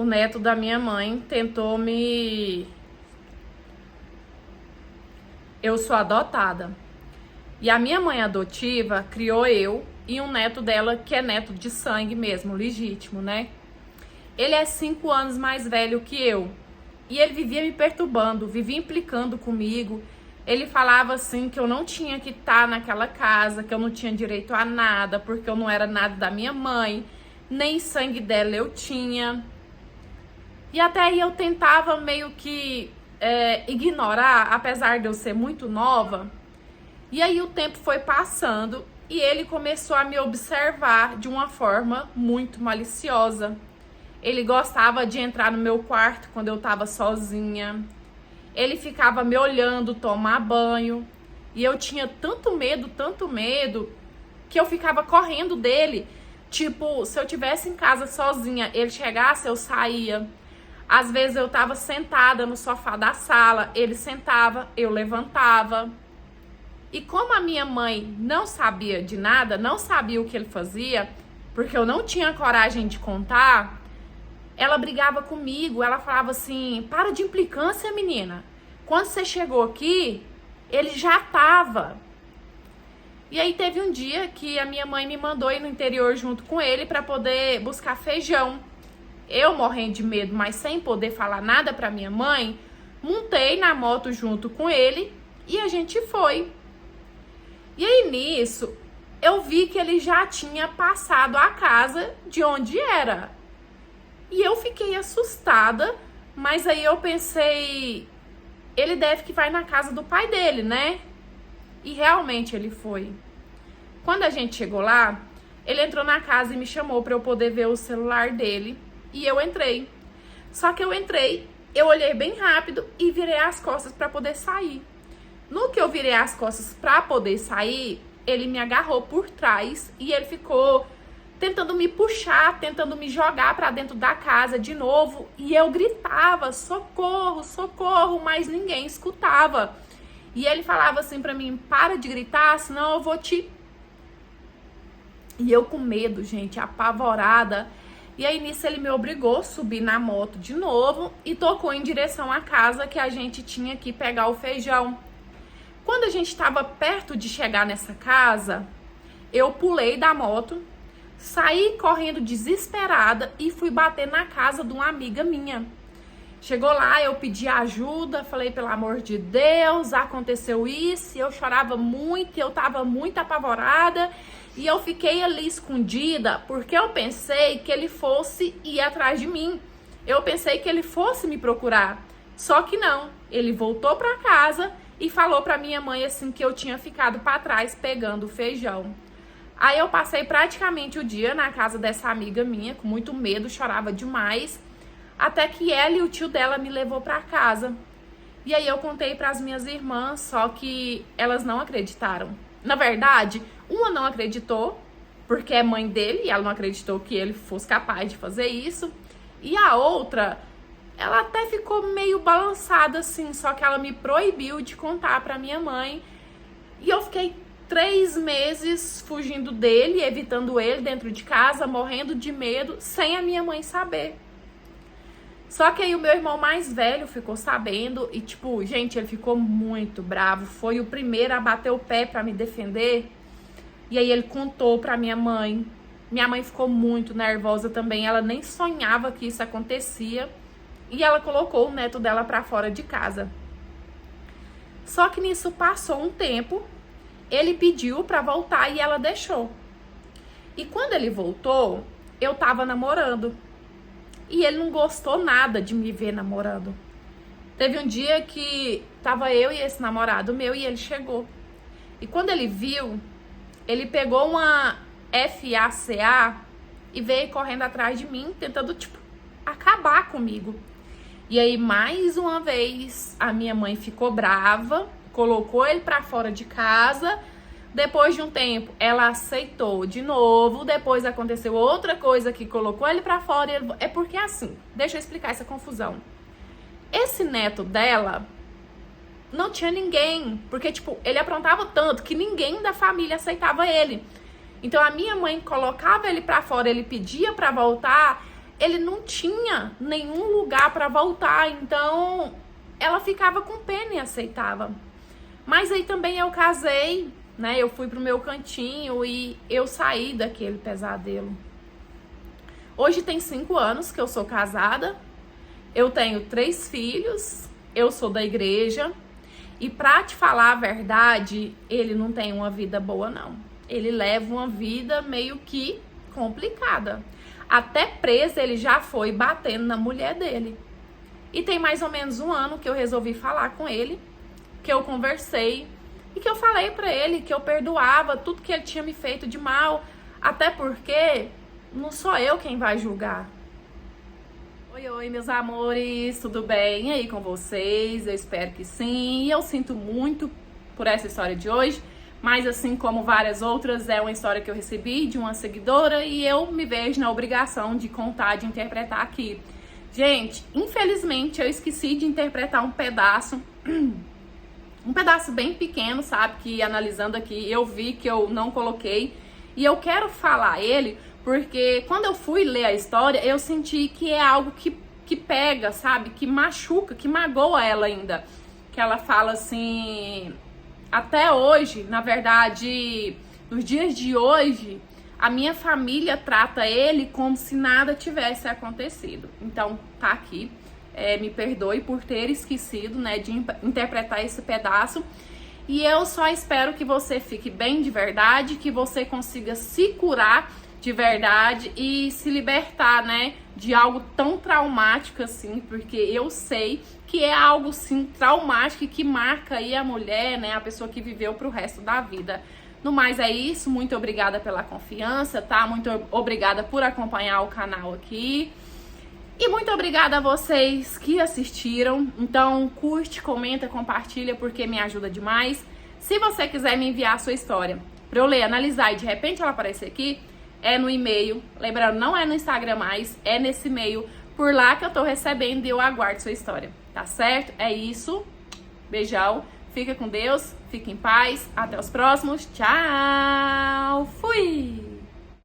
o neto da minha mãe tentou me... Eu sou adotada. E a minha mãe adotiva criou eu e um neto dela que é neto de sangue mesmo, legítimo, né? Ele é 5 anos mais velho que eu. E ele vivia me perturbando, vivia implicando comigo. Ele falava assim que eu não tinha que estar naquela casa, que eu não tinha direito a nada, porque eu não era nada da minha mãe, nem sangue dela eu tinha. E até aí eu tentava meio que ignorar, apesar de eu ser muito nova. E aí o tempo foi passando e ele começou a me observar de uma forma muito maliciosa. Ele gostava de entrar no meu quarto quando eu tava sozinha. Ele ficava me olhando tomar banho. E eu tinha tanto medo, que eu ficava correndo dele. Tipo, se eu tivesse em casa sozinha, ele chegasse, eu saía. Às vezes eu tava sentada no sofá da sala, ele sentava, eu levantava. E como a minha mãe não sabia de nada, não sabia o que ele fazia, porque eu não tinha coragem de contar, ela brigava comigo, ela falava assim, para de implicância, menina. Quando você chegou aqui, ele já tava. E aí teve um dia que a minha mãe me mandou ir no interior junto com ele para poder buscar feijão. Eu morrendo de medo, mas sem poder falar nada para minha mãe, montei na moto junto com ele e a gente foi. E aí nisso, eu vi que ele já tinha passado a casa de onde era. E eu fiquei assustada, mas aí eu pensei, ele deve que vai na casa do pai dele, né? E realmente ele foi. Quando a gente chegou lá, ele entrou na casa e me chamou para eu poder ver o celular dele. E eu entrei. Só que eu entrei, eu olhei bem rápido e virei as costas para poder sair. No que eu virei as costas para poder sair, ele me agarrou por trás e ele ficou tentando me puxar, tentando me jogar para dentro da casa de novo. E eu gritava, socorro, socorro, mas ninguém escutava. E ele falava assim para mim, para de gritar, senão eu vou te... E eu com medo, gente, apavorada. E aí nisso ele me obrigou a subir na moto de novo e tocou em direção à casa que a gente tinha que pegar o feijão. Quando a gente estava perto de chegar nessa casa, eu pulei da moto, saí correndo desesperada e fui bater na casa de uma amiga minha. Chegou lá, eu pedi ajuda, falei, pelo amor de Deus, aconteceu isso, eu chorava muito, eu tava muito apavorada e eu fiquei ali escondida porque eu pensei que ele fosse ir atrás de mim. Eu pensei que ele fosse me procurar, só que não, ele voltou pra casa e falou pra minha mãe assim que eu tinha ficado pra trás pegando o feijão. Aí eu passei praticamente o dia na casa dessa amiga minha, com muito medo, chorava demais, até que ela e o tio dela me levou pra casa. E aí eu contei pras minhas irmãs, só que elas não acreditaram. Na verdade, uma não acreditou, porque é mãe dele, e ela não acreditou que ele fosse capaz de fazer isso. E a outra, ela até ficou meio balançada assim, só que ela me proibiu de contar pra minha mãe. E eu fiquei 3 meses fugindo dele, evitando ele dentro de casa, morrendo de medo, sem a minha mãe saber. Só que aí o meu irmão mais velho ficou sabendo e, tipo, gente, ele ficou muito bravo. Foi o primeiro a bater o pé pra me defender. E aí ele contou pra minha mãe. Minha mãe ficou muito nervosa também. Ela nem sonhava que isso acontecia. E ela colocou o neto dela pra fora de casa. Só que nisso passou um tempo. Ele pediu pra voltar e ela deixou. E quando ele voltou, eu tava namorando. E ele não gostou nada de me ver namorando. Teve um dia que tava eu e esse namorado meu e ele chegou. E quando ele viu, ele pegou uma FACA e veio correndo atrás de mim, tentando, tipo, acabar comigo. E aí, mais uma vez, a minha mãe ficou brava, colocou ele pra fora de casa. Depois de um tempo, ela aceitou de novo. Depois aconteceu outra coisa que colocou ele pra fora. É porque assim, deixa eu explicar essa confusão. Esse neto dela não tinha ninguém. Porque, tipo, ele aprontava tanto que ninguém da família aceitava ele. Então, a minha mãe colocava ele pra fora, ele pedia pra voltar. ele não tinha nenhum lugar para voltar, então ela ficava com pena e aceitava. Mas aí também eu casei, né? Eu fui pro meu cantinho e eu saí daquele pesadelo. Hoje tem 5 anos que eu sou casada, eu tenho 3 filhos, eu sou da igreja e, pra te falar a verdade, ele não tem uma vida boa, não. Ele leva uma vida meio que complicada. Até preso ele já foi batendo na mulher dele. E tem mais ou menos 1 ano que eu resolvi falar com ele, que eu conversei e que eu falei pra ele que eu perdoava tudo que ele tinha me feito de mal, até porque não sou eu quem vai julgar. Oi, meus amores, tudo bem? E aí com vocês? Eu espero que sim. E eu sinto muito por essa história de hoje, mas assim como várias outras, é uma história que eu recebi de uma seguidora e eu me vejo na obrigação de contar, de interpretar aqui. Gente, infelizmente eu esqueci de interpretar um pedaço bem pequeno, sabe? Que analisando aqui eu vi que eu não coloquei e eu quero falar ele porque quando eu fui ler a história eu senti que é algo que pega, sabe? Que machuca, que magoa ela ainda. Que ela fala assim, até hoje, na verdade, nos dias de hoje, a minha família trata ele como se nada tivesse acontecido. Então, tá aqui. Me perdoe por ter esquecido, né, de interpretar esse pedaço. E eu só espero que você fique bem de verdade, que você consiga se curar de verdade e se libertar, né, de algo tão traumático assim, porque eu sei que é algo, sim, traumático e que marca aí a mulher, né, a pessoa que viveu pro resto da vida. No mais é isso, muito obrigada pela confiança, tá? Muito obrigada por acompanhar o canal aqui. E muito obrigada a vocês que assistiram. Então, curte, comenta, compartilha, porque me ajuda demais. Se você quiser me enviar a sua história pra eu ler, analisar e de repente ela aparecer aqui, é no e-mail. Lembrando, não é no Instagram mais, é nesse e-mail. Por lá que eu tô recebendo e eu aguardo sua história. Tá certo? É isso. Beijão. Fica com Deus. Fique em paz. Até os próximos. Tchau. Fui!